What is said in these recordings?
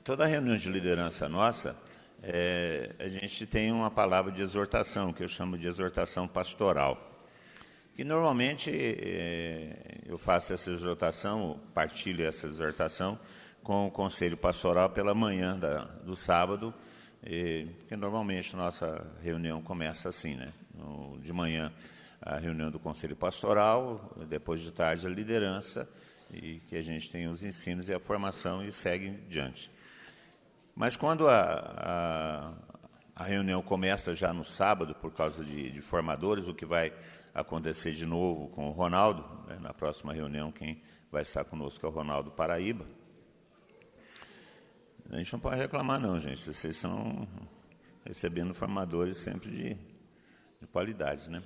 Toda reunião de liderança nossa, a gente tem uma palavra de exortação, que eu chamo de exortação pastoral. Que normalmente eu faço essa exortação, partilho essa exortação com o Conselho Pastoral pela manhã do sábado, porque normalmente nossa reunião começa assim, né? De manhã a reunião do Conselho Pastoral, depois de tarde a liderança, e que a gente tem os ensinos e a formação e segue diante. Mas quando a reunião começa já no sábado, por causa de formadores, o que vai acontecer de novo com o Ronaldo, né, na próxima reunião quem vai estar conosco é o Ronaldo Paraíba. A gente não pode reclamar não, gente, vocês estão recebendo formadores sempre de qualidade, né?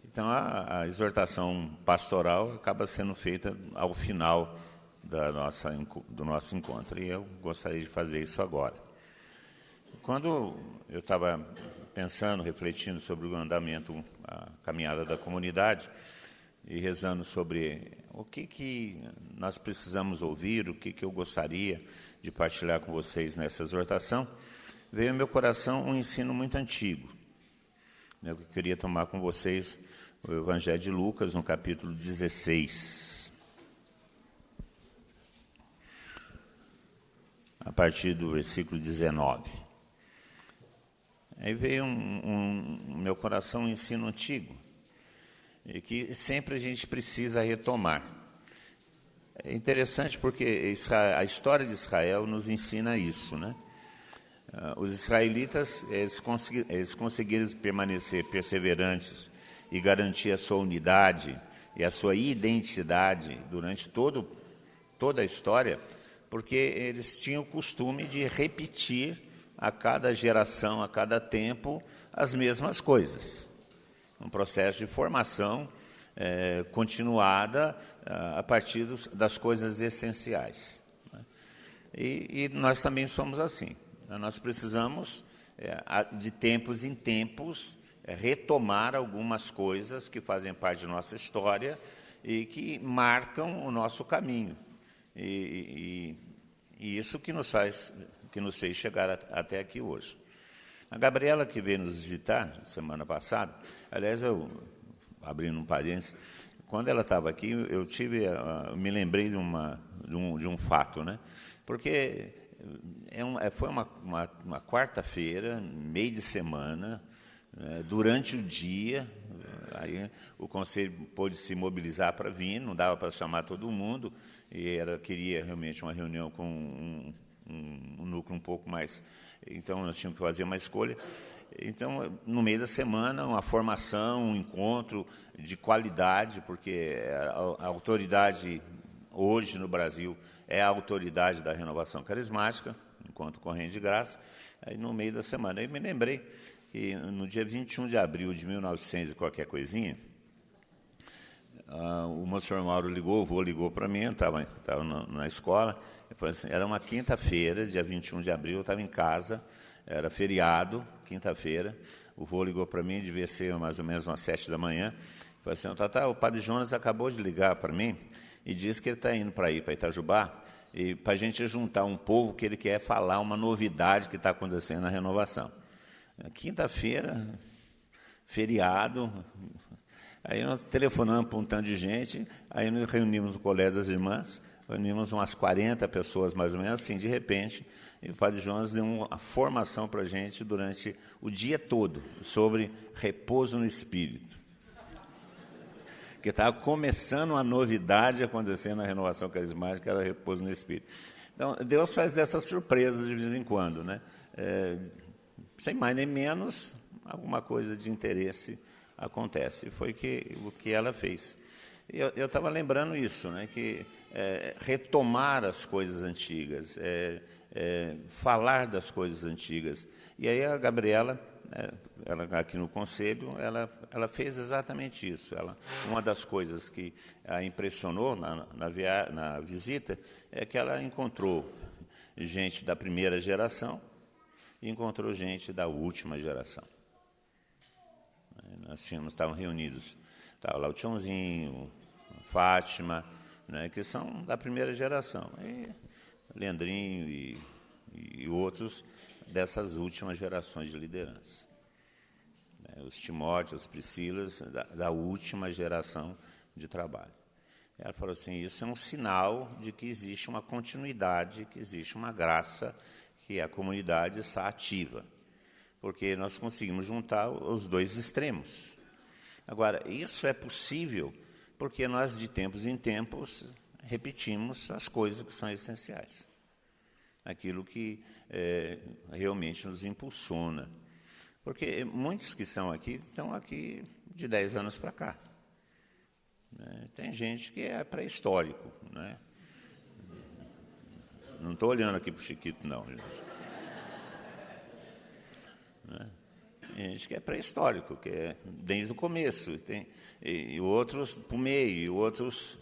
Então a exortação pastoral acaba sendo feita ao final do nosso encontro, e eu gostaria de fazer isso agora. Quando eu estava pensando, refletindo sobre o andamento, a caminhada da comunidade, e rezando sobre o que nós precisamos ouvir, o que eu gostaria de partilhar com vocês nessa exortação, veio ao meu coração um ensino muito antigo. Eu queria tomar com vocês o Evangelho de Lucas, no capítulo 16. A partir do versículo 19. Aí veio no meu coração um ensino antigo, e que sempre a gente precisa retomar. É interessante porque a história de Israel nos ensina isso, né? Os israelitas, eles conseguiram permanecer perseverantes e garantir a sua unidade e a sua identidade durante toda a história, porque eles tinham o costume de repetir a cada geração, a cada tempo, as mesmas coisas. Um processo de formação continuada a partir das coisas essenciais. Né? E nós também somos assim. Nós precisamos, de tempos em tempos, retomar algumas coisas que fazem parte da nossa história e que marcam o nosso caminho. E isso que nos fez chegar até aqui hoje. A Gabriela, que veio nos visitar semana passada, aliás, eu, abrindo um parênteses, quando ela estava aqui, eu me lembrei de um fato, né? Porque foi uma quarta-feira, meio de semana, durante o dia, aí o conselho pôde se mobilizar para vir, não dava para chamar todo mundo, e ela queria realmente uma reunião com um núcleo um pouco mais... Então, nós tínhamos que fazer uma escolha. Então, no meio da semana, uma formação, um encontro de qualidade, porque a autoridade hoje no Brasil é a autoridade da renovação carismática, enquanto corrente de graça. Aí, no meio da semana, eu me lembrei que no dia 21 de abril de 1900 e qualquer coisinha, o Monsenhor Mauro ligou, o vô ligou para mim, eu estava na escola, assim, era uma quinta-feira, dia 21 de abril, eu estava em casa, era feriado, quinta-feira, o vô ligou para mim, devia ser mais ou menos umas 7 da manhã, falou assim, Tata, o padre Jonas acabou de ligar para mim e disse que ele está indo para Itajubá, e para a gente juntar um povo que ele quer falar uma novidade que está acontecendo na renovação. Quinta-feira, feriado, aí nós telefonamos para um tanto de gente, aí nós reunimos o colégio das irmãs, reunimos umas 40 pessoas mais ou menos, assim, de repente, e o padre Jonas deu uma formação para a gente durante o dia todo, sobre repouso no espírito. Que estava começando uma novidade acontecendo na renovação carismática, que era repouso no espírito. Então, Deus faz essas surpresas de vez em quando, né? Sem mais nem menos, alguma coisa de interesse acontece. E foi o que ela fez. Eu estava lembrando isso, né, que retomar as coisas antigas, falar das coisas antigas. E aí a Gabriela, ela aqui no conselho, ela fez exatamente isso. Uma das coisas que a impressionou na visita é que ela encontrou gente da primeira geração e encontrou gente da última geração. Nós estavam reunidos, estava lá o Tchãozinho, Fátima, né, que são da primeira geração. E Leandrinho e e outros dessas últimas gerações de liderança. Os Timóteos, as Priscilas, da última geração de trabalho. Ela falou assim, isso é um sinal de que existe uma continuidade, que existe uma graça, que a comunidade está ativa, porque nós conseguimos juntar os dois extremos. Agora, isso é possível porque nós, de tempos em tempos, repetimos as coisas que são essenciais. Aquilo que realmente nos impulsiona. Porque muitos que estão aqui de 10 anos para cá. Tem gente que é pré-histórico. Não estou olhando aqui para o Chiquito, não. Gente. Tem gente que é pré-histórico, que é desde o começo. E outros para o meio, e outros...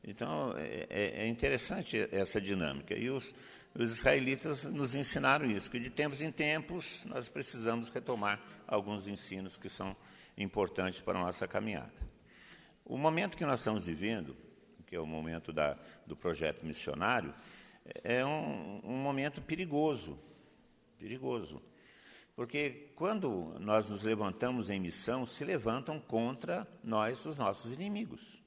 Então, é interessante essa dinâmica. E os israelitas nos ensinaram isso, que de tempos em tempos nós precisamos retomar alguns ensinos que são importantes para a nossa caminhada. O momento que nós estamos vivendo, que é o momento do projeto missionário, é um momento perigoso, porque quando nós nos levantamos em missão, se levantam contra nós os nossos inimigos.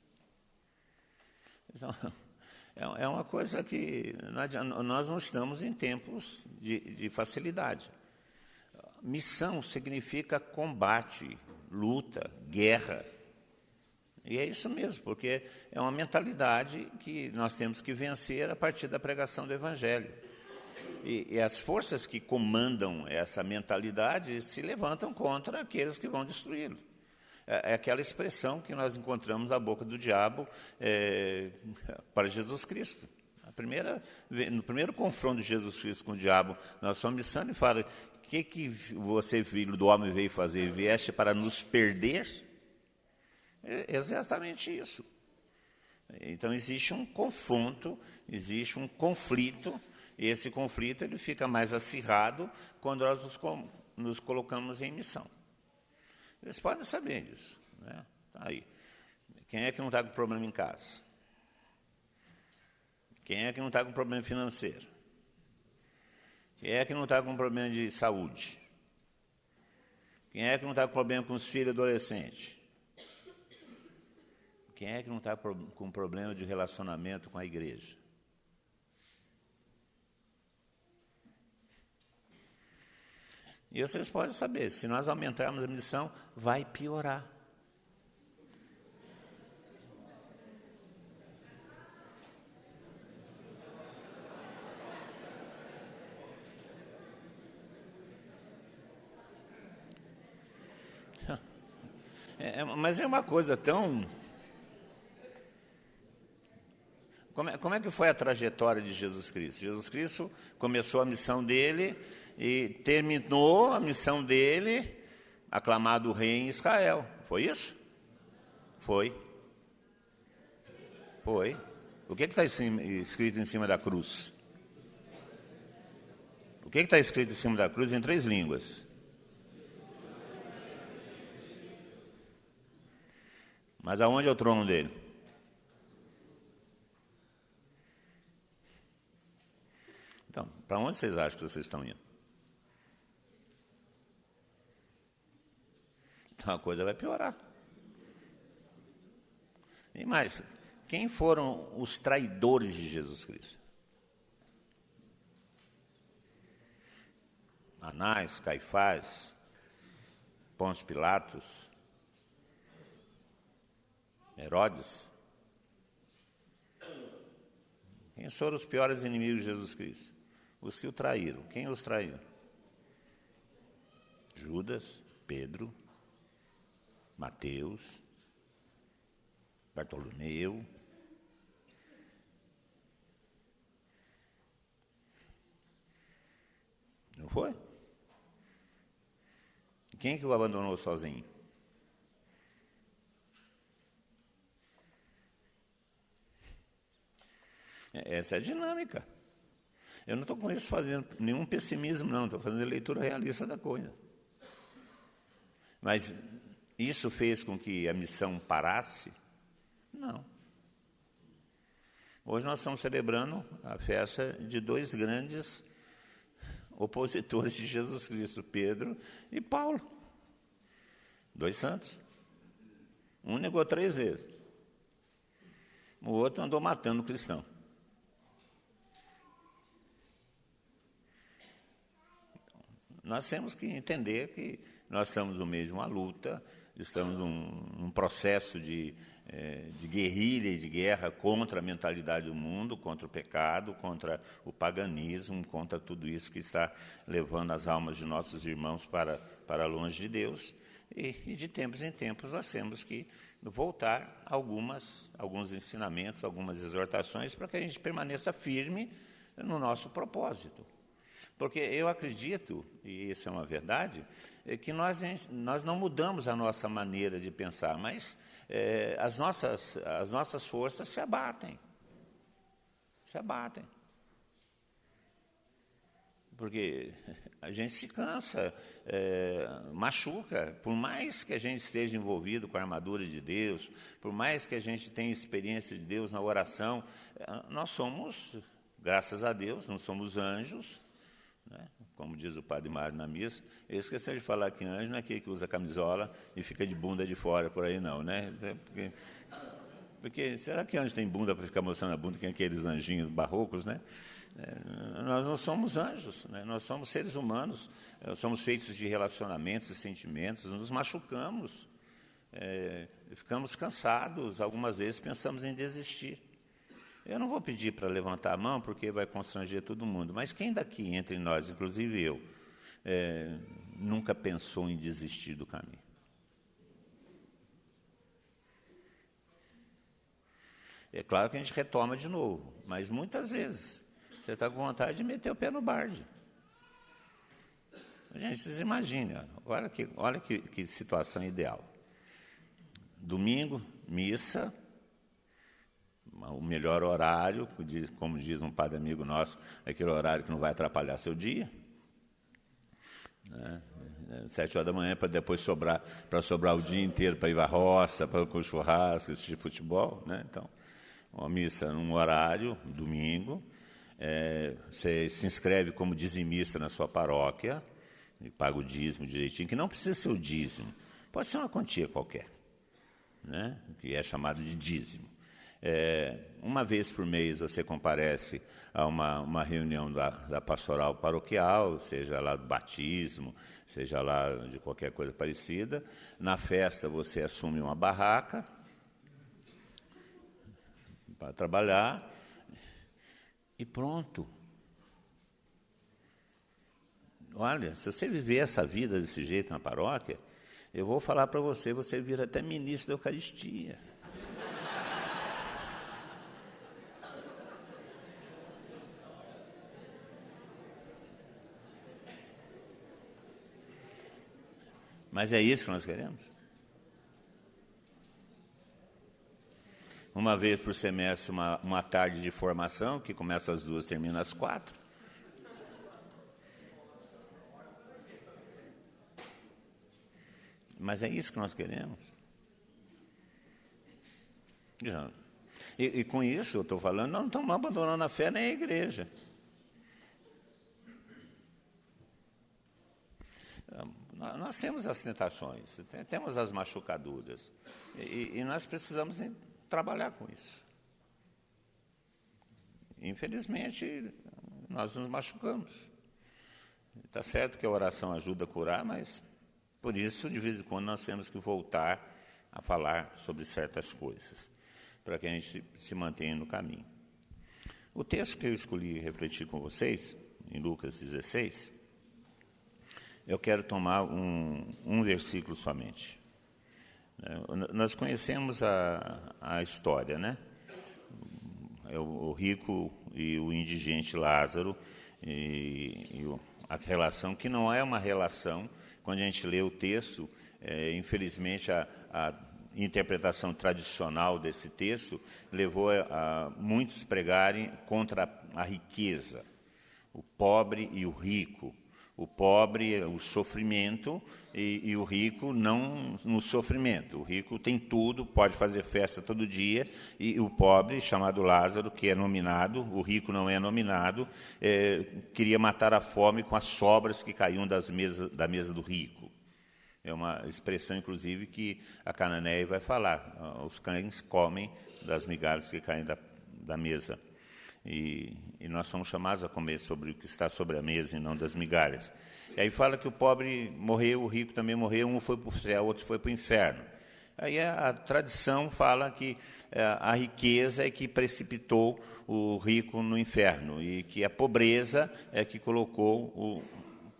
Então, é uma coisa que nós não estamos em tempos de facilidade. Missão significa combate, luta, guerra. E é isso mesmo, porque é uma mentalidade que nós temos que vencer a partir da pregação do Evangelho. E as forças que comandam essa mentalidade se levantam contra aqueles que vão destruí-lo. É aquela expressão que nós encontramos na boca do diabo para Jesus Cristo. No primeiro confronto de Jesus Cristo com o diabo, na sua missão, ele fala, o que você, filho do homem, veio fazer? Vieste para nos perder? É exatamente isso. Então, existe um confronto, existe um conflito, e esse conflito ele fica mais acirrado quando nós nos colocamos em missão. Eles podem saber disso. Tá aí. Quem é que não está com problema em casa? Quem é que não está com problema financeiro? Quem é que não está com problema de saúde? Quem é que não está com problema com os filhos adolescentes? Quem é que não está com problema de relacionamento com a igreja? E vocês podem saber, se nós aumentarmos a missão, vai piorar. Mas é uma coisa tão... Como é que foi a trajetória de Jesus Cristo? Jesus Cristo começou a missão dele e terminou a missão dele, aclamado rei em Israel. Foi isso? Foi. O que está escrito em cima da cruz? O que está escrito em cima da cruz em 3 línguas? Mas aonde é o trono dele? Então, para onde vocês acham que vocês estão indo? Então a coisa vai piorar. E mais, quem foram os traidores de Jesus Cristo? Anás, Caifás, Pôncio Pilatos, Herodes. Quem foram os piores inimigos de Jesus Cristo? Os que o traíram. Quem os traiu? Judas, Pedro, Mateus, Bartolomeu. Não foi? Quem que o abandonou sozinho? Essa é a dinâmica. Eu não estou com isso fazendo nenhum pessimismo, não. Estou fazendo leitura realista da coisa. Mas isso fez com que a missão parasse? Não. Hoje nós estamos celebrando a festa de 2 grandes opositores de Jesus Cristo, Pedro e Paulo. 2 santos. Um negou 3 vezes. O outro andou matando o cristão. Nós temos que entender que nós estamos no meio de uma luta, estamos num processo de guerrilha e de guerra contra a mentalidade do mundo, contra o pecado, contra o paganismo, contra tudo isso que está levando as almas de nossos irmãos para longe de Deus. E de tempos em tempos nós temos que voltar a alguns ensinamentos, algumas exortações, para que a gente permaneça firme no nosso propósito. Porque eu acredito, e isso é uma verdade, que nós não mudamos a nossa maneira de pensar, mas as nossas forças se abatem. Se abatem. Porque a gente se cansa, machuca. Por mais que a gente esteja envolvido com a armadura de Deus, por mais que a gente tenha experiência de Deus na oração, nós somos, graças a Deus, não somos anjos, né? Como diz o padre Mário na missa. Eu esqueci de falar que anjo não é aquele que usa camisola e fica de bunda de fora por aí, não, né? Porque será que anjo tem bunda para ficar mostrando a bunda, que é aqueles anjinhos barrocos, né? Nós não somos anjos, né? Nós somos seres humanos, somos feitos de relacionamentos e sentimentos, nos machucamos, ficamos cansados, algumas vezes pensamos em desistir. Eu não vou pedir para levantar a mão, porque vai constranger todo mundo, mas quem daqui, entre nós, inclusive eu, nunca pensou em desistir do caminho? É claro que a gente retoma de novo, mas muitas vezes você está com vontade de meter o pé no barde. Gente, vocês imaginem, olha que situação ideal. Domingo, missa, o melhor horário, como diz um padre amigo nosso, aquele horário que não vai atrapalhar seu dia. Né? 7 horas da manhã, para depois sobrar o dia inteiro para ir à roça, para o churrasco, assistir futebol. Né? Então, uma missa num horário, domingo. Você se inscreve como dizimista na sua paróquia, e paga o dízimo direitinho, que não precisa ser o dízimo, pode ser uma quantia qualquer, né? Que é chamado de dízimo. Uma vez por mês você comparece a uma reunião da pastoral paroquial, seja lá do batismo, seja lá de qualquer coisa parecida. Na festa você assume uma barraca para trabalhar e pronto. Olha, se você viver essa vida desse jeito na paróquia, eu vou falar para você vira até ministro da Eucaristia. Mas é isso que nós queremos? Uma vez por semestre, uma tarde de formação, que começa às 2, termina às 4. Mas é isso que nós queremos? E com isso, eu estou falando, nós não estamos abandonando a fé nem a igreja. Nós temos as tentações, temos as machucaduras, e nós precisamos trabalhar com isso. Infelizmente, nós nos machucamos. Está certo que a oração ajuda a curar, mas por isso, de vez em quando, nós temos que voltar a falar sobre certas coisas, para que a gente se mantenha no caminho. O texto que eu escolhi refletir com vocês, em Lucas 16, eu quero tomar um versículo somente. Nós conhecemos a história, né? O rico e o indigente Lázaro, e a relação, que não é uma relação, quando a gente lê o texto, infelizmente a interpretação tradicional desse texto levou a muitos pregarem contra a riqueza, o pobre e o rico, O pobre, o sofrimento, e o rico não no sofrimento. O rico tem tudo, pode fazer festa todo dia, e o pobre, chamado Lázaro, que é nominado, o rico não é nominado, queria matar a fome com as sobras que caíam da mesa do rico. É uma expressão, inclusive, que a Cananeia vai falar. Os cães comem das migalhas que caem da mesa. E nós somos chamados a comer sobre o que está sobre a mesa e não das migalhas. E aí fala que o pobre morreu, o rico também morreu, um foi para o céu, outro foi para o inferno. Aí a tradição fala que a riqueza é que precipitou o rico no inferno e que a pobreza é que colocou o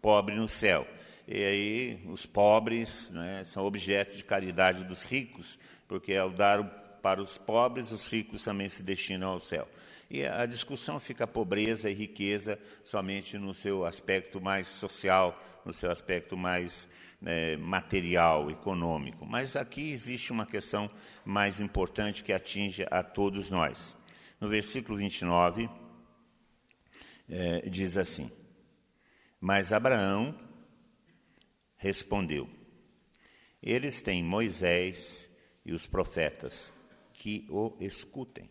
pobre no céu. E aí os pobres, né, são objeto de caridade dos ricos, porque ao dar para os pobres, os ricos também se destinam ao céu. E a discussão fica pobreza e riqueza somente no seu aspecto mais social, no seu aspecto mais material, econômico. Mas aqui existe uma questão mais importante que atinge a todos nós. No versículo 29, diz assim: Mas Abraão respondeu: Eles têm Moisés e os profetas, que o escutem.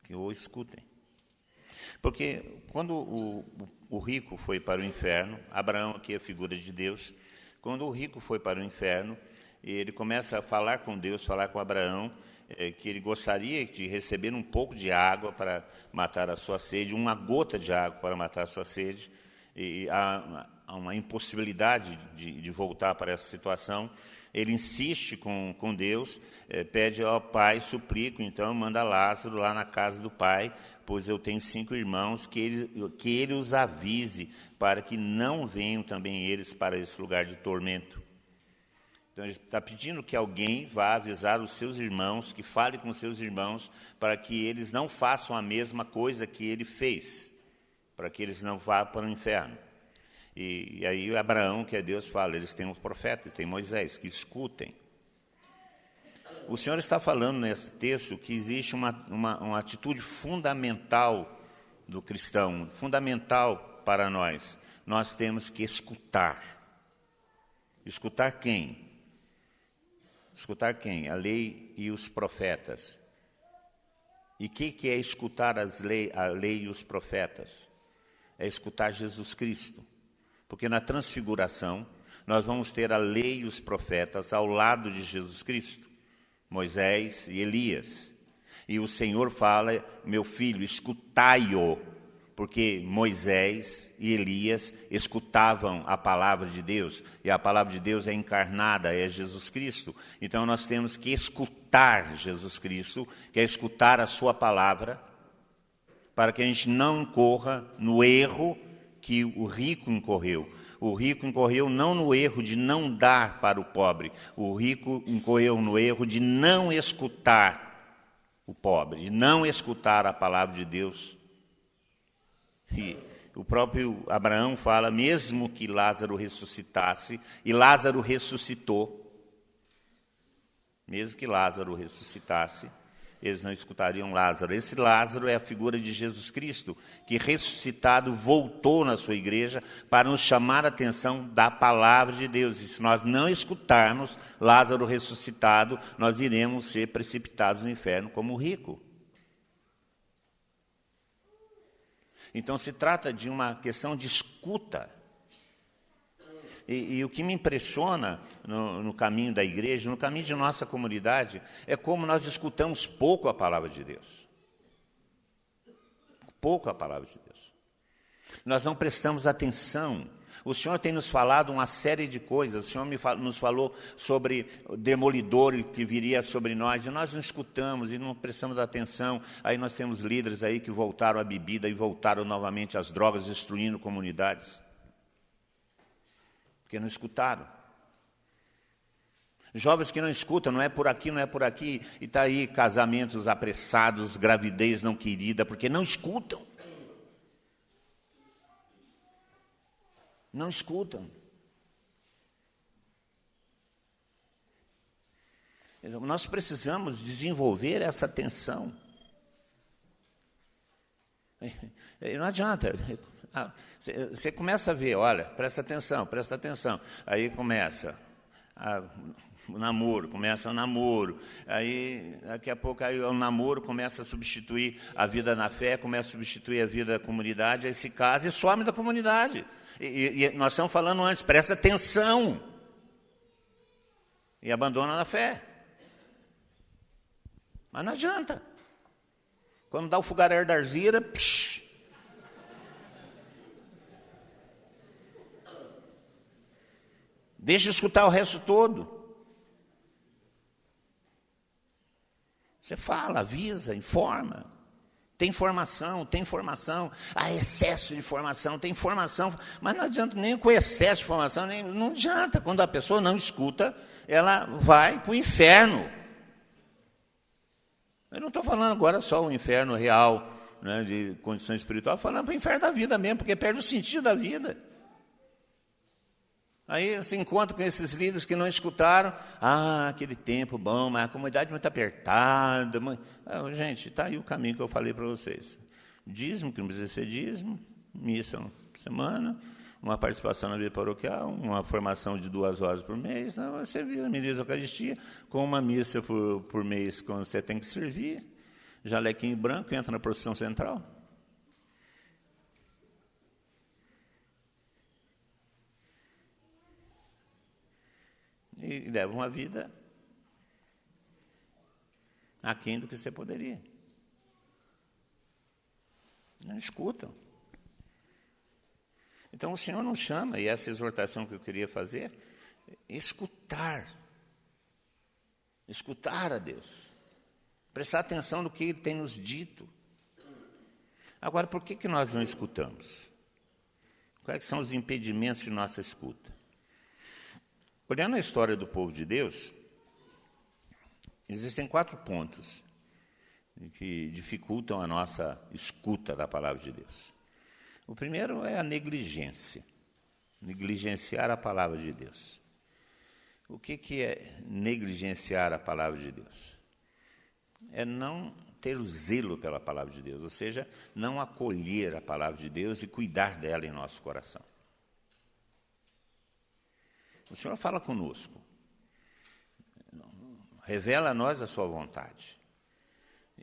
Que o escutem. Porque quando o rico foi para o inferno, Abraão aqui é a figura de Deus, quando o rico foi para o inferno, ele começa a falar com Deus, falar com Abraão, que ele gostaria de receber um pouco de água para matar a sua sede, uma gota de água para matar a sua sede, e há uma impossibilidade de voltar para essa situação. Ele insiste com Deus, pede ao pai, suplico, então manda Lázaro lá na casa do pai, pois eu tenho 5 irmãos, que ele os avise, para que não venham também eles para esse lugar de tormento. Então ele está pedindo que alguém vá avisar os seus irmãos, que fale com os seus irmãos, para que eles não façam a mesma coisa que ele fez, para que eles não vá para o inferno. E aí Abraão, que é Deus, fala, eles têm os profetas, têm Moisés, que escutem. O Senhor está falando nesse texto que existe uma atitude fundamental do cristão, fundamental para nós. Nós temos que escutar. Escutar quem? Escutar quem? A lei e os profetas. E o que é escutar a lei e os profetas? É escutar Jesus Cristo. Porque na transfiguração, nós vamos ter a lei e os profetas ao lado de Jesus Cristo, Moisés e Elias. E o Senhor fala, meu filho, escutai-o, porque Moisés e Elias escutavam a palavra de Deus, e a palavra de Deus é encarnada, é Jesus Cristo. Então nós temos que escutar Jesus Cristo, que é escutar a sua palavra, para que a gente não incorra no erro que o rico incorreu. O rico incorreu não no erro de não dar para o pobre, o rico incorreu no erro de não escutar o pobre, de não escutar a palavra de Deus. E o próprio Abraão fala, mesmo que Lázaro ressuscitasse, e Lázaro ressuscitou, mesmo que Lázaro ressuscitasse, eles não escutariam Lázaro. Esse Lázaro é a figura de Jesus Cristo, que ressuscitado voltou na sua igreja para nos chamar a atenção da palavra de Deus. E se nós não escutarmos Lázaro ressuscitado, nós iremos ser precipitados no inferno como o rico. Então se trata de uma questão de escuta. E o que me impressiona no caminho da igreja, no caminho de nossa comunidade, é como nós escutamos pouco a palavra de Deus. Pouco a palavra de Deus. Nós não prestamos atenção. O Senhor tem nos falado uma série de coisas. O Senhor nos falou sobre o demolidor que viria sobre nós, e nós não escutamos e não prestamos atenção. Aí nós temos líderes aí que voltaram à bebida e voltaram novamente às drogas, destruindo comunidades. Porque não escutaram. Jovens que não escutam, não é por aqui, não é por aqui, e está aí casamentos apressados, gravidez não querida, porque não escutam. Não escutam. Nós precisamos desenvolver essa atenção. Não adianta. Você começa a ver, olha, presta atenção. Aí começa o namoro, aí daqui a pouco aí o namoro começa a substituir a vida na fé, começa a substituir a vida da comunidade, aí se casa e some da comunidade. E nós estamos falando antes, presta atenção. E abandona a fé. Mas não adianta. Quando dá o fogaréu da arzira, deixa escutar o resto todo. Você fala, avisa, informa. Tem formação. Excesso de formação, tem formação. Mas não adianta nem com excesso de formação, não adianta. Quando a pessoa não escuta, ela vai para o inferno. Eu não estou falando agora só o inferno real, né, de condição espiritual, estou falando para o inferno da vida mesmo, porque perde o sentido da vida. Aí se encontra com esses líderes que não escutaram. Aquele tempo bom, mas a comunidade muito apertada. Gente, está aí o caminho que eu falei para vocês. Dízimo, que não precisa ser dízimo, missa por semana, uma participação na vida paroquial, uma formação de 2 horas por mês. Você vira ministro da Eucaristia, com uma missa por mês, quando você tem que servir, jalequinho branco, entra na procissão central. E leva uma vida aquém do que você poderia. Não escutam. Então o Senhor nos chama, e essa exortação que eu queria fazer, é escutar a Deus, prestar atenção no que Ele tem nos dito. Agora, por que nós não escutamos? Quais são os impedimentos de nossa escuta? Olhando a história do povo de Deus, existem 4 pontos que dificultam a nossa escuta da palavra de Deus. O primeiro é a negligência, negligenciar a palavra de Deus. O que é negligenciar a palavra de Deus? É não ter o zelo pela palavra de Deus, ou seja, não acolher a palavra de Deus e cuidar dela em nosso coração. O Senhor fala conosco, revela a nós a sua vontade.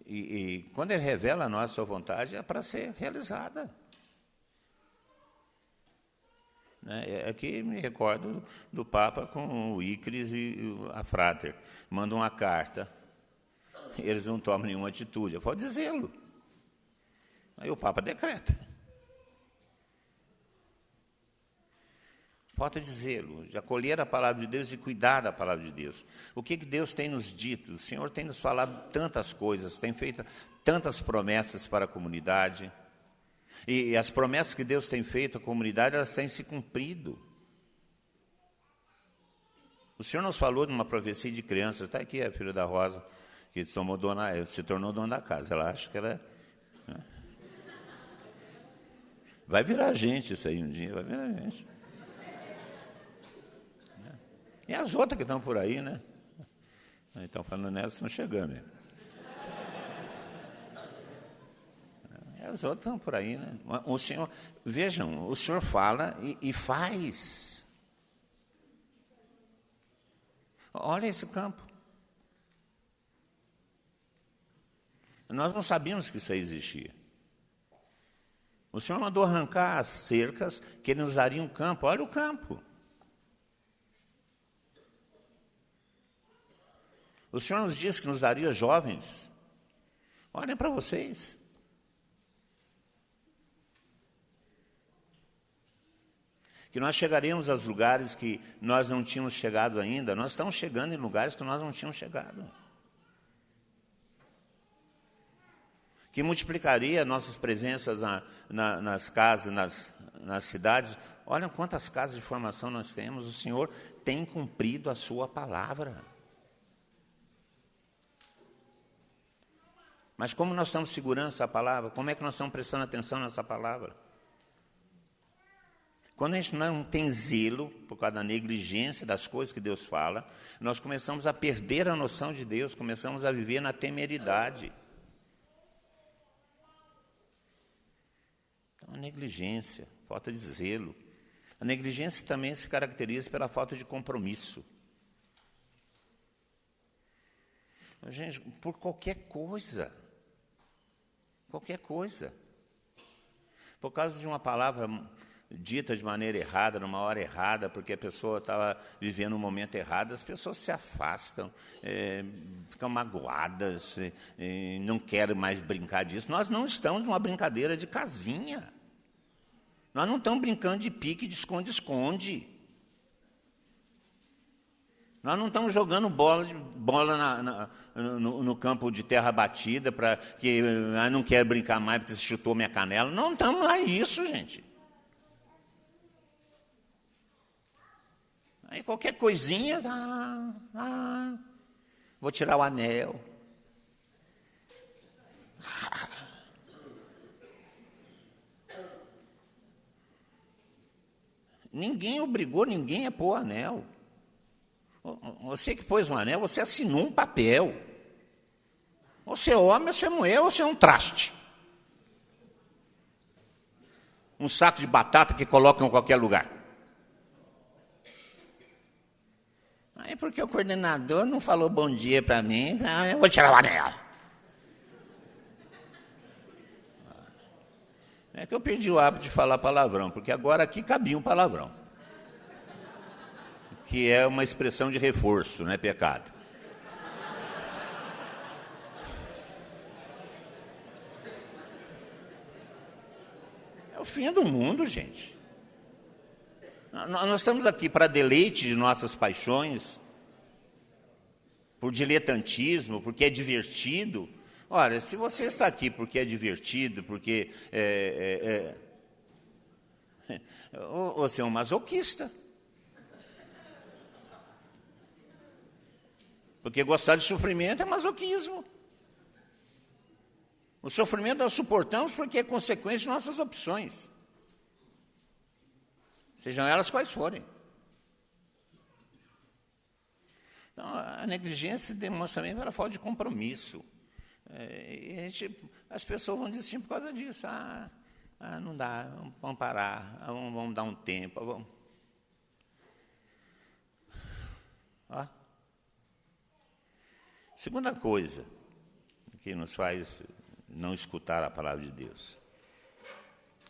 E quando Ele revela a nós a sua vontade, é para ser realizada. Aqui me recordo do Papa com o Ícris e a Frater. Mandam uma carta, eles não tomam nenhuma atitude. Eu falo, dizê-lo. Aí o Papa decreta. Falta dizê-lo, de acolher a palavra de Deus e cuidar da palavra de Deus. O que Deus tem nos dito? O Senhor tem nos falado tantas coisas, tem feito tantas promessas para a comunidade. E as promessas que Deus tem feito à comunidade, elas têm se cumprido. O Senhor nos falou de uma profecia de crianças. Está aqui a filha da Rosa, que se tornou dona da casa. Ela acha que ela... Vai virar gente isso aí um dia, vai virar gente. E as outras que estão por aí, né? Então, falando nessa, estão chegando mesmo. As outras estão por aí, né? O Senhor, vejam, o Senhor fala e faz. Olha esse campo. Nós não sabíamos que isso aí existia. O Senhor mandou arrancar as cercas que Ele nos daria um campo. Olha o campo. O Senhor nos disse que nos daria jovens. Olhem para vocês. Que nós chegaremos aos lugares que nós não tínhamos chegado ainda. Nós estamos chegando em lugares que nós não tínhamos chegado. Que multiplicaria nossas presenças nas casas, nas cidades. Olha quantas casas de formação nós temos. O Senhor tem cumprido a sua palavra. Mas como nós estamos segurando essa palavra? Como é que nós estamos prestando atenção nessa palavra? Quando a gente não tem zelo, por causa da negligência das coisas que Deus fala, nós começamos a perder a noção de Deus, começamos a viver na temeridade. negligência, falta de zelo. A negligência também se caracteriza pela falta de compromisso. Gente, por qualquer coisa, por causa de uma palavra dita de maneira errada, numa hora errada, porque a pessoa estava vivendo um momento errado, as pessoas se afastam, ficam magoadas, não querem mais brincar disso. Nós não estamos numa brincadeira de casinha. Nós não estamos brincando de pique, de esconde-esconde. Nós não estamos jogando bola no campo de terra batida para que não quer brincar mais porque você chutou minha canela. Não estamos lá nisso, gente. Aí qualquer coisinha, vou tirar o anel. Ninguém obrigou ninguém a pôr o anel. Você que pôs um anel, você assinou um papel. Você é homem, você é mulher, você é um traste. Um saco de batata que colocam em qualquer lugar. Aí porque o coordenador não falou bom dia para mim, eu vou tirar o anel. É que eu perdi o hábito de falar palavrão, porque agora aqui cabia um palavrão. Que é uma expressão de reforço, não é pecado. É o fim do mundo, gente. Nós estamos aqui para deleite de nossas paixões, por diletantismo, porque é divertido. Olha, se você está aqui porque é divertido, porque você é um masoquista. Porque gostar de sofrimento é masoquismo. O sofrimento nós suportamos porque é consequência de nossas opções. Sejam elas quais forem. Então, a negligência demonstra também pela falta de compromisso. As pessoas vão desistir por causa disso. Não dá, vamos parar, vamos dar um tempo. Vamos. Segunda coisa que nos faz não escutar a palavra de Deus,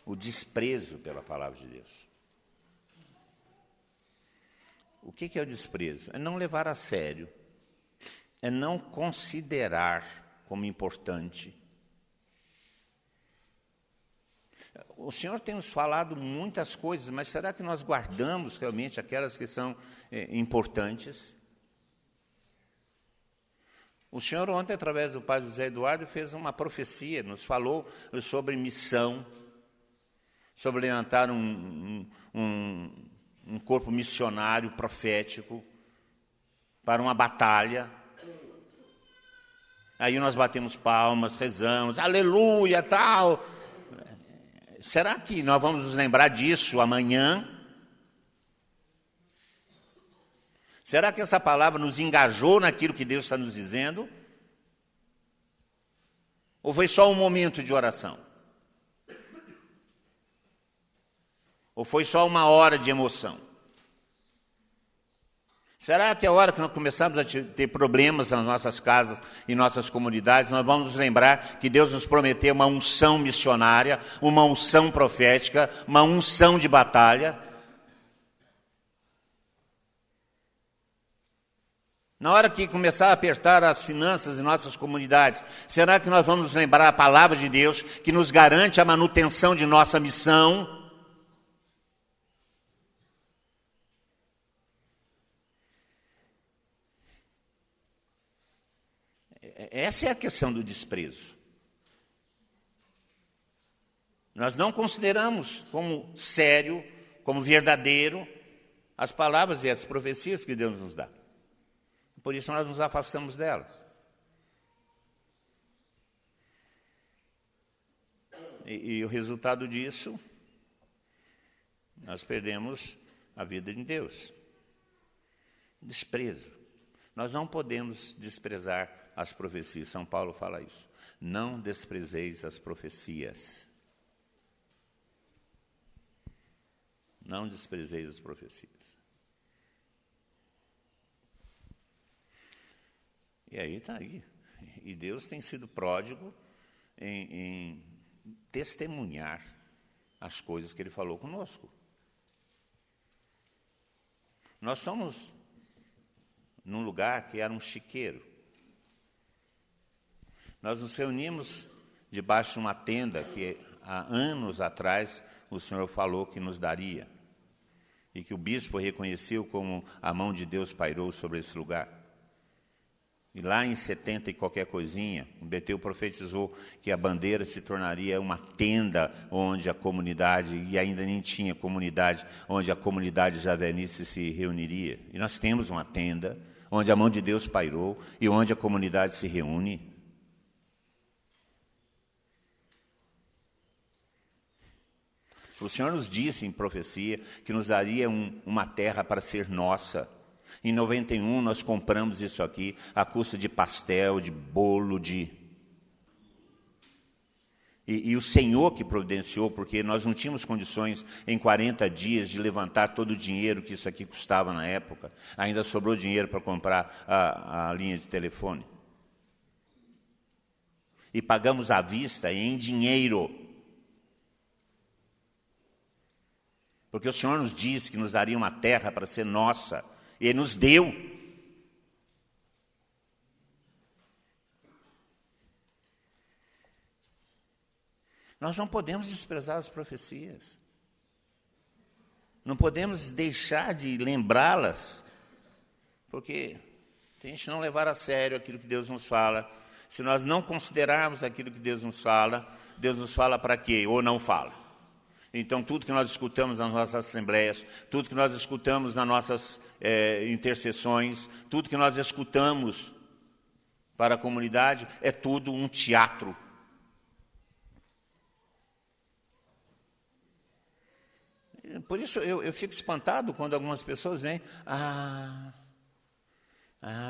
o desprezo pela palavra de Deus. O que é o desprezo? É não levar a sério, é não considerar como importante. O Senhor tem nos falado muitas coisas, mas será que nós guardamos realmente aquelas que são importantes? O Senhor ontem, através do Padre José Eduardo, fez uma profecia, nos falou sobre missão, sobre levantar um corpo missionário, profético, para uma batalha. Aí nós batemos palmas, rezamos, aleluia, tal. Será que nós vamos nos lembrar disso amanhã? Será que essa palavra nos engajou naquilo que Deus está nos dizendo? Ou foi só um momento de oração? Ou foi só uma hora de emoção? Será que a hora que nós começamos a ter problemas nas nossas casas e nossas comunidades, nós vamos nos lembrar que Deus nos prometeu uma unção missionária, uma unção profética, uma unção de batalha? Na hora que começar a apertar as finanças em nossas comunidades, será que nós vamos nos lembrar a palavra de Deus que nos garante a manutenção de nossa missão? Essa é a questão do desprezo. Nós não consideramos como sério, como verdadeiro, as palavras e as profecias que Deus nos dá. Por isso nós nos afastamos delas. E o resultado disso, nós perdemos a vida de Deus. Desprezo. Nós não podemos desprezar as profecias. São Paulo fala isso. Não desprezeis as profecias. Não desprezeis as profecias. E aí está aí. E Deus tem sido pródigo em testemunhar as coisas que Ele falou conosco. Nós estamos num lugar que era um chiqueiro. Nós nos reunimos debaixo de uma tenda que há anos atrás o Senhor falou que nos daria. E que o bispo reconheceu como a mão de Deus pairou sobre esse lugar. E lá em 70 e qualquer coisinha, o Beteu profetizou que a bandeira se tornaria uma tenda onde a comunidade, e ainda nem tinha comunidade, onde a comunidade javenice se reuniria. E nós temos uma tenda onde a mão de Deus pairou e onde a comunidade se reúne. O Senhor nos disse em profecia que nos daria uma terra para ser nossa. Em 91 nós compramos isso aqui, à custa de pastel, de bolo, E o Senhor que providenciou, porque nós não tínhamos condições em 40 dias de levantar todo o dinheiro que isso aqui custava na época. Ainda sobrou dinheiro para comprar a linha de telefone. E pagamos à vista em dinheiro. Porque o Senhor nos disse que nos daria uma terra para ser nossa. E Ele nos deu. Nós não podemos desprezar as profecias. Não podemos deixar de lembrá-las. Porque se a gente não levar a sério aquilo que Deus nos fala, se nós não considerarmos aquilo que Deus nos fala para quê? Ou não fala. Então, tudo que nós escutamos nas nossas assembleias, tudo que nós escutamos nas nossas intercessões, tudo que nós escutamos para a comunidade, é tudo um teatro. Por isso, eu fico espantado quando algumas pessoas vêm,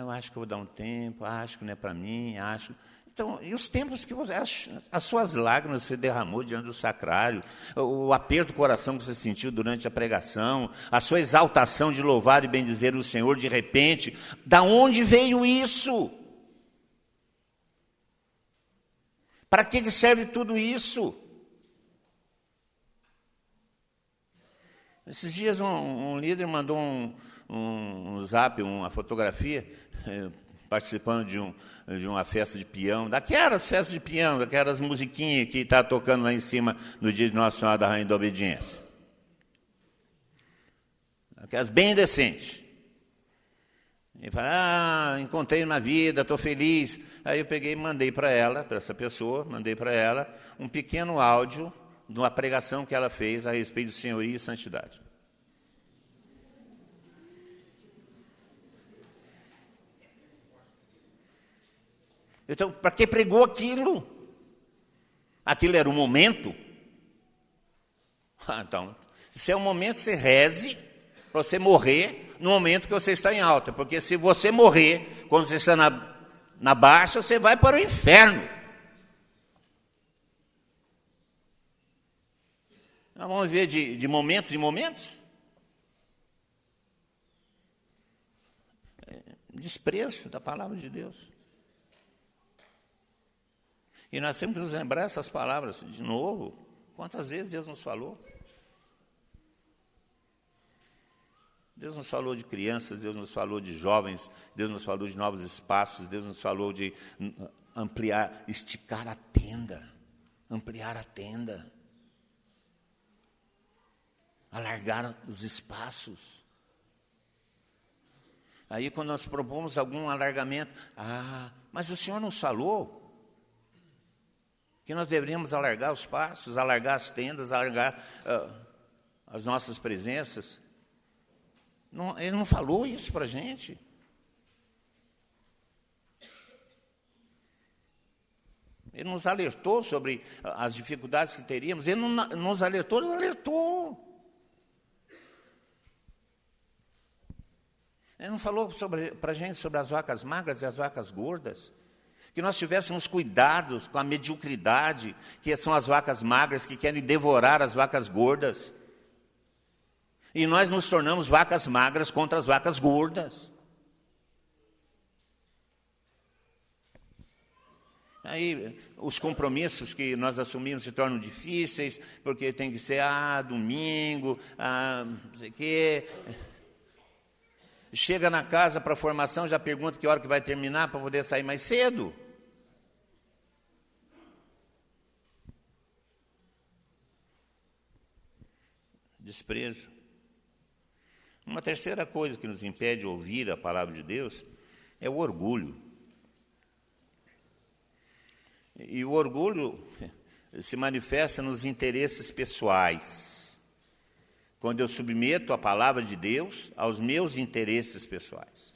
eu acho que eu vou dar um tempo, acho que não é para mim, acho... Então, e os tempos que você... As suas lágrimas você derramou diante do sacrário, o aperto do coração que você sentiu durante a pregação, a sua exaltação de louvar e bendizer o Senhor, de repente, da onde veio isso? Para que serve tudo isso? Esses dias um líder mandou um zap, uma fotografia, participando de uma festa de peão, daquelas festas de peão, daquelas musiquinhas que está tocando lá em cima no dia de Nossa Senhora da Rainha da Obediência. Aquelas bem decentes. E fala, encontrei na vida, estou feliz. Aí eu peguei e mandei para ela, para essa pessoa, um pequeno áudio de uma pregação que ela fez a respeito do senhorio e santidade. Então, para que pregou aquilo? Aquilo era um momento? Então, se é um momento, você reze para você morrer no momento que você está em alta. Porque se você morrer quando você está na baixa, você vai para o inferno. Nós vamos ver de momentos em momentos. Desprezo da palavra de Deus. E nós temos que nos lembrar essas palavras de novo. Quantas vezes Deus nos falou? Deus nos falou de crianças, Deus nos falou de jovens, Deus nos falou de novos espaços, Deus nos falou de ampliar, esticar a tenda, ampliar a tenda, alargar os espaços. Aí quando nós propomos algum alargamento, mas o Senhor nos falou que nós deveríamos alargar os passos, alargar as tendas, alargar as nossas presenças. Não, Ele não falou isso para a gente. Ele nos alertou sobre as dificuldades que teríamos. Ele não nos alertou, Ele alertou. Ele não falou para a gente sobre as vacas magras e as vacas gordas. Que nós tivéssemos cuidados com a mediocridade, que são as vacas magras que querem devorar as vacas gordas. E nós nos tornamos vacas magras contra as vacas gordas. Aí os compromissos que nós assumimos se tornam difíceis, porque tem que ser, domingo, não sei o quê. Chega na casa para a formação, já pergunta que hora que vai terminar para poder sair mais cedo. Desprezo. Uma terceira coisa que nos impede de ouvir a palavra de Deus é o orgulho. E o orgulho se manifesta nos interesses pessoais, quando eu submeto a palavra de Deus aos meus interesses pessoais.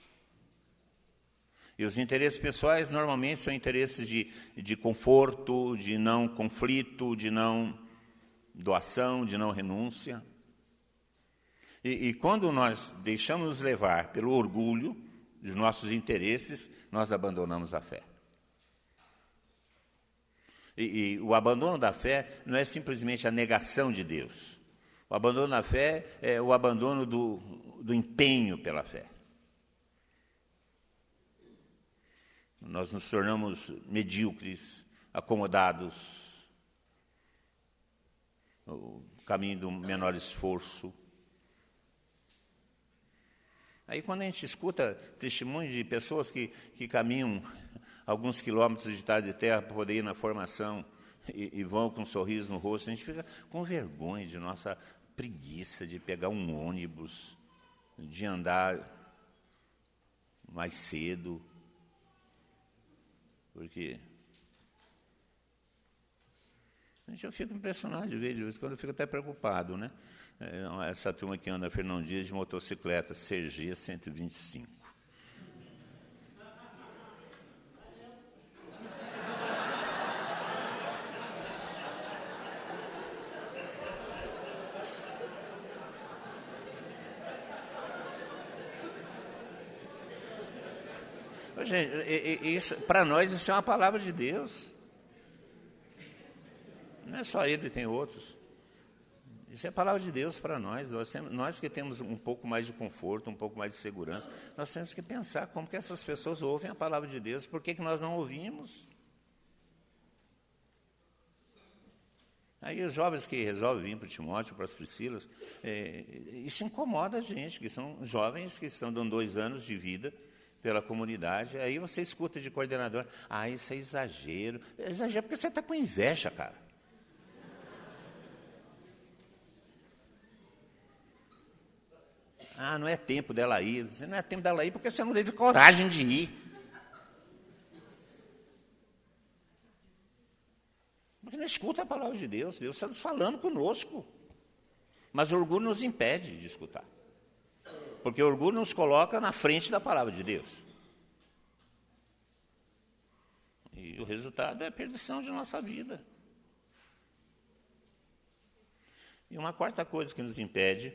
E os interesses pessoais normalmente são interesses de conforto, de não conflito, de não doação, de não renúncia. E quando nós deixamos nos levar pelo orgulho dos nossos interesses, nós abandonamos a fé. E o abandono da fé não é simplesmente a negação de Deus. O abandono da fé é o abandono do empenho pela fé. Nós nos tornamos medíocres, acomodados, o caminho do menor esforço. Aí quando a gente escuta testemunhos de pessoas que caminham alguns quilômetros de estrada de terra para poder ir na formação e vão com um sorriso no rosto, a gente fica com vergonha de nossa preguiça de pegar um ônibus, de andar mais cedo, porque eu fico impressionado de vez em quando, eu fico até preocupado, né? Essa turma que anda Fernão Dias de motocicleta, Sergia 125. Gente, para nós isso é uma palavra de Deus. Não é só ele, tem outros. Isso é palavra de Deus para nós. Nós que temos um pouco mais de conforto, um pouco mais de segurança, nós temos que pensar como que essas pessoas ouvem a palavra de Deus, por que nós não ouvimos? Aí os jovens que resolvem vir para o Timóteo, para as Priscilas, isso incomoda a gente, que são jovens que estão dando 2 anos de vida pela comunidade. Aí você escuta de coordenador, isso é exagero. É exagero porque você está com inveja, cara. Não é tempo dela ir. Não é tempo dela ir porque você não teve coragem de ir. Porque não escuta a palavra de Deus. Deus está falando conosco. Mas o orgulho nos impede de escutar. Porque o orgulho nos coloca na frente da palavra de Deus. E o resultado é a perdição de nossa vida. E uma quarta coisa que nos impede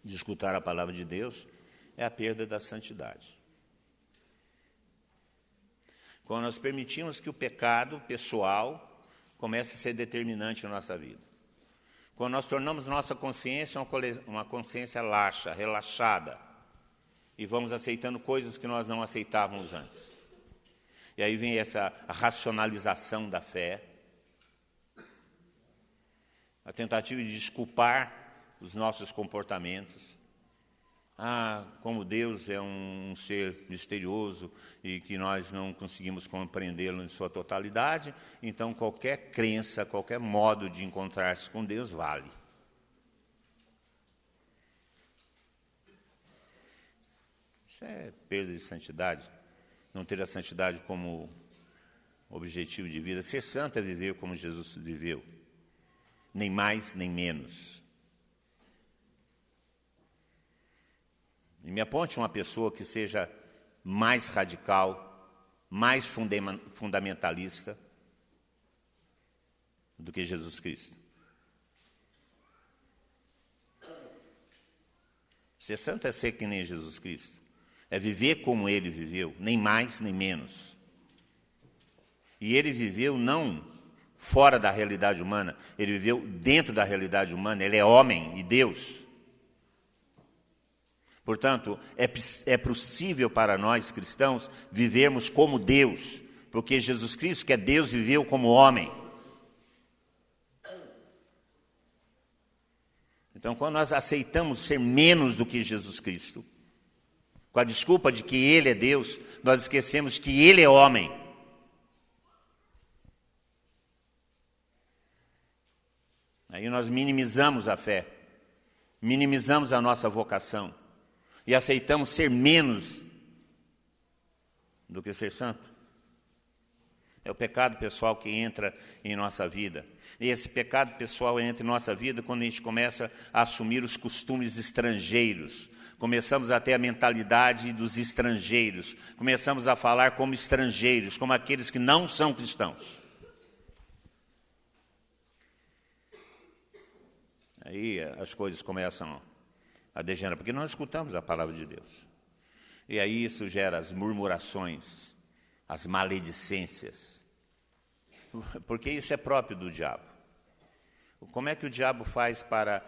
de escutar a palavra de Deus é a perda da santidade. Quando nós permitimos que o pecado pessoal comece a ser determinante na nossa vida. Quando nós tornamos nossa consciência uma consciência laxa, relaxada, e vamos aceitando coisas que nós não aceitávamos antes. E aí vem essa racionalização da fé, a tentativa de desculpar os nossos comportamentos. Como Deus é um ser misterioso e que nós não conseguimos compreendê-lo em sua totalidade, então qualquer crença, qualquer modo de encontrar-se com Deus vale. Isso é perda de santidade. Não ter a santidade como objetivo de vida. Ser santo é viver como Jesus viveu. Nem mais, nem menos. E me aponte uma pessoa que seja mais radical, mais fundamentalista do que Jesus Cristo. Ser santo é ser que nem Jesus Cristo. É viver como ele viveu, nem mais nem menos. E ele viveu não fora da realidade humana, ele viveu dentro da realidade humana, ele é homem e Deus. Portanto, é possível para nós cristãos vivermos como Deus, porque Jesus Cristo, que é Deus, viveu como homem. Então, quando nós aceitamos ser menos do que Jesus Cristo, com a desculpa de que Ele é Deus, nós esquecemos que Ele é homem. Aí nós minimizamos a fé, minimizamos a nossa vocação e aceitamos ser menos do que ser santo. É o pecado pessoal que entra em nossa vida. E esse pecado pessoal entra em nossa vida quando a gente começa a assumir os costumes estrangeiros. Começamos a ter a mentalidade dos estrangeiros. Começamos a falar como estrangeiros, como aqueles que não são cristãos. Aí as coisas começam a degenerar, porque nós escutamos a palavra de Deus. E aí isso gera as murmurações, as maledicências. Porque isso é próprio do diabo. Como é que o diabo faz para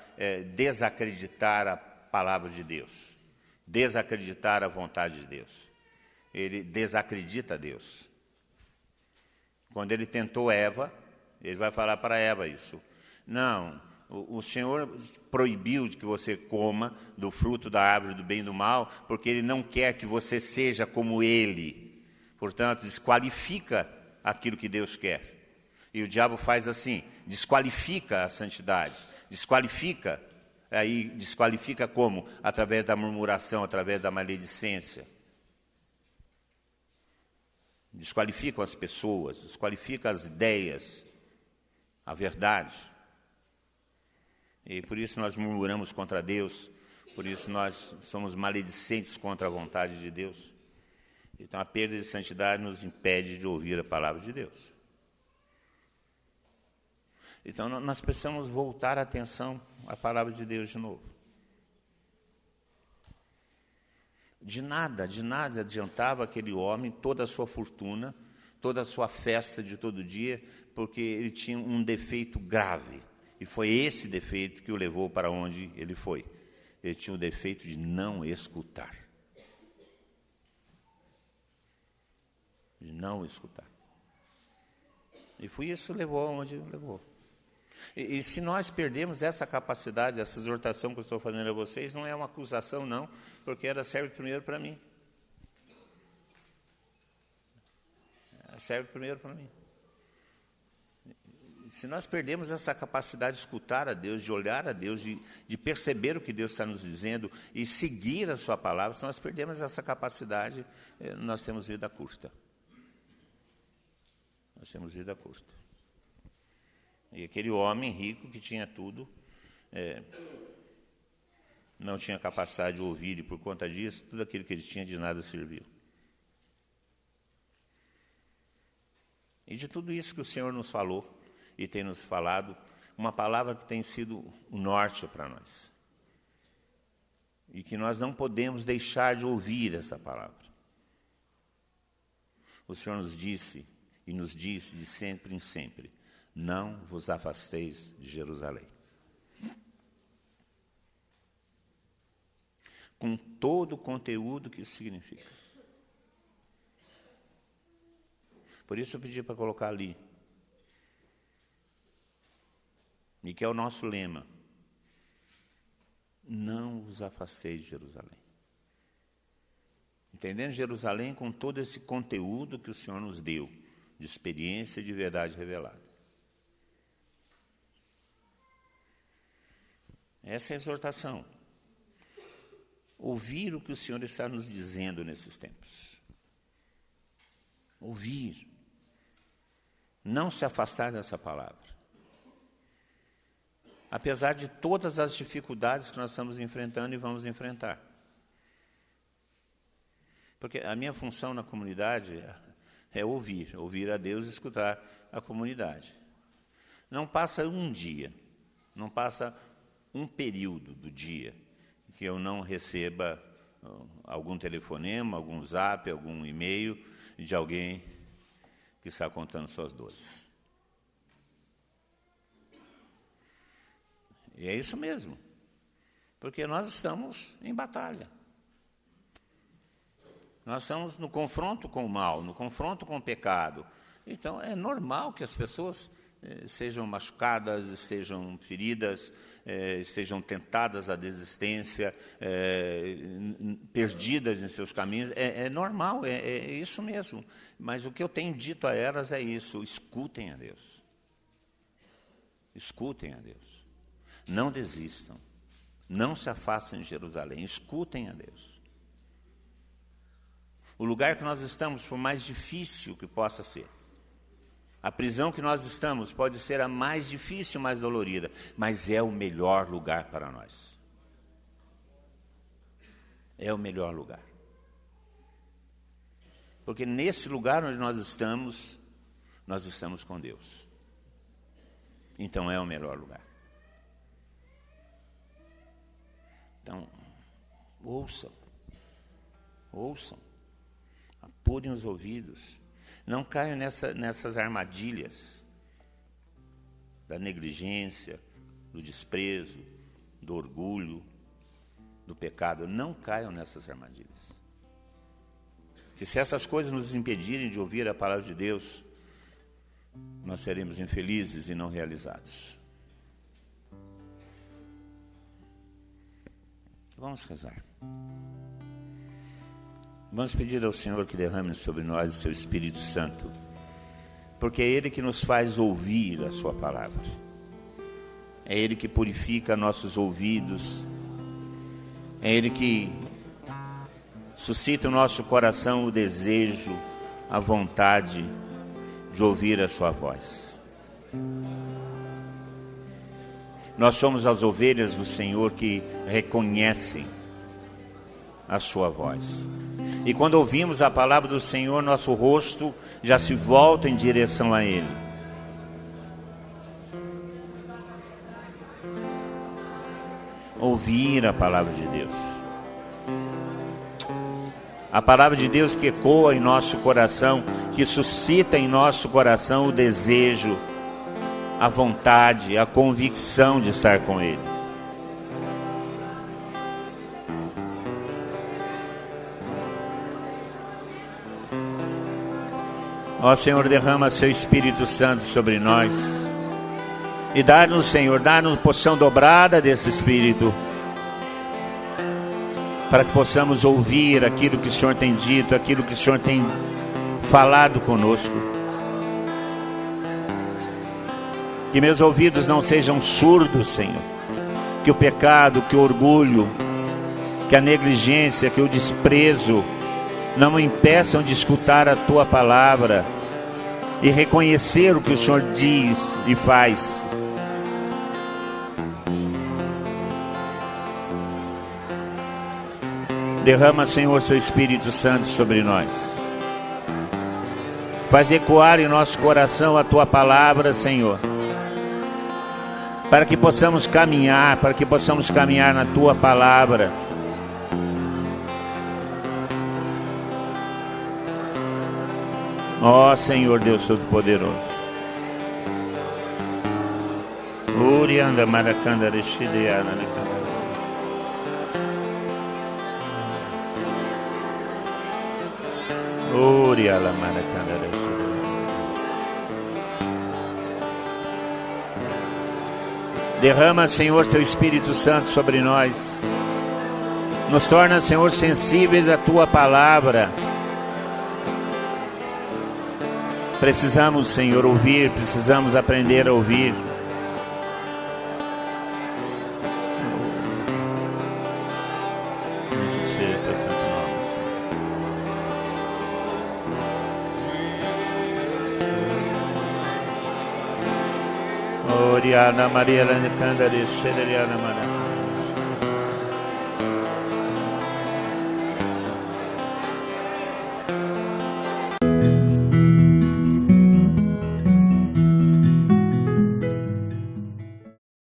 desacreditar a palavra de Deus? Desacreditar a vontade de Deus? Ele desacredita Deus. Quando ele tentou Eva, ele vai falar para Eva isso. Não, o Senhor proibiu de que você coma do fruto da árvore do bem e do mal, porque Ele não quer que você seja como Ele. Portanto, desqualifica aquilo que Deus quer. E o diabo faz assim, desqualifica a santidade, desqualifica. Aí desqualifica como? Através da murmuração, através da maledicência. Desqualificam as pessoas, desqualifica as ideias, a verdade. E por isso nós murmuramos contra Deus, por isso nós somos maledicentes contra a vontade de Deus. Então a perda de santidade nos impede de ouvir a palavra de Deus. Então nós precisamos voltar a atenção à palavra de Deus de novo. De nada adiantava aquele homem toda a sua fortuna, toda a sua festa de todo dia, porque ele tinha um defeito grave. E foi esse defeito que o levou para onde ele foi. Ele tinha o defeito de não escutar. De não escutar. E foi isso que levou aonde levou. E se nós perdemos essa capacidade, essa exortação que eu estou fazendo a vocês, não é uma acusação, não, porque ela serve primeiro para mim. Ela serve primeiro para mim. Se nós perdemos essa capacidade de escutar a Deus, de olhar a Deus, de perceber o que Deus está nos dizendo e seguir a sua palavra, se nós perdemos essa capacidade, nós temos vida curta. Nós temos vida curta. E aquele homem rico que tinha tudo, não tinha capacidade de ouvir, e por conta disso, tudo aquilo que ele tinha de nada serviu. E de tudo isso que o Senhor nos falou, e tem nos falado, uma palavra que tem sido o norte para nós. E que nós não podemos deixar de ouvir essa palavra. O Senhor nos disse, e nos diz de sempre em sempre, não vos afasteis de Jerusalém. Com todo o conteúdo que isso significa. Por isso eu pedi para colocar ali. E que é o nosso lema. Não vos afasteis de Jerusalém. Entendendo Jerusalém com todo esse conteúdo que o Senhor nos deu, de experiência e de verdade revelada. Essa é a exortação. Ouvir o que o Senhor está nos dizendo nesses tempos. Ouvir. Não se afastar dessa palavra. Apesar de todas as dificuldades que nós estamos enfrentando e vamos enfrentar. Porque a minha função na comunidade é ouvir a Deus e escutar a comunidade. Não passa um dia, não passa um período do dia que eu não receba algum telefonema, algum zap, algum e-mail de alguém que está contando suas dores. E é isso mesmo, porque nós estamos em batalha. Nós estamos no confronto com o mal, no confronto com o pecado. Então, é normal que as pessoas sejam machucadas, estejam feridas, estejam tentadas à desistência, perdidas em seus caminhos. É normal, é isso mesmo. Mas o que eu tenho dito a elas é isso: escutem a Deus. Escutem a Deus. Não desistam. Não se afastem de Jerusalém. Escutem a Deus. O lugar que nós estamos, por mais difícil que possa ser, a prisão que nós estamos pode ser a mais difícil, mais dolorida, mas é o melhor lugar para nós. É o melhor lugar. Porque nesse lugar onde nós estamos com Deus. Então é o melhor lugar. Então, ouçam, apurem os ouvidos. Não caiam nessas armadilhas da negligência, do desprezo, do orgulho, do pecado. Não caiam nessas armadilhas. Que se essas coisas nos impedirem de ouvir a palavra de Deus, nós seremos infelizes e não realizados. Vamos rezar. Vamos pedir ao Senhor que derrame sobre nós o seu Espírito Santo, porque é Ele que nos faz ouvir a sua palavra. É Ele que purifica nossos ouvidos. É Ele que suscita no nosso coração o desejo, a vontade de ouvir a sua voz. Nós somos as ovelhas do Senhor que reconhecem a sua voz. E quando ouvimos a palavra do Senhor, nosso rosto já se volta em direção a Ele. Ouvir a palavra de Deus. A palavra de Deus que ecoa em nosso coração, que suscita em nosso coração o desejo, a vontade, a convicção de estar com Ele. Ó Senhor, derrama seu Espírito Santo sobre nós. E dá-nos, Senhor, dá-nos porção dobrada desse Espírito, para que possamos ouvir aquilo que o Senhor tem dito, aquilo que o Senhor tem falado conosco. Que meus ouvidos não sejam surdos, Senhor. Que o pecado, que o orgulho, que a negligência, que o desprezo não me impeçam de escutar a Tua palavra e reconhecer o que o Senhor diz e faz. Derrama, Senhor, seu Espírito Santo sobre nós. Faz ecoar em nosso coração a Tua palavra, Senhor, para que possamos caminhar na Tua palavra. Ó Senhor Deus Todo-Poderoso. Urianda maracanda rechideana necanda. Uriala maracanda rechideana. Derrama, Senhor, Teu Espírito Santo sobre nós. Nos torna, Senhor, sensíveis à Tua palavra. Precisamos, Senhor, ouvir, precisamos aprender a ouvir. Bendito seja Teu santo nome, Senhor. Oriana Maria Lanicanda, Xederiana Mara.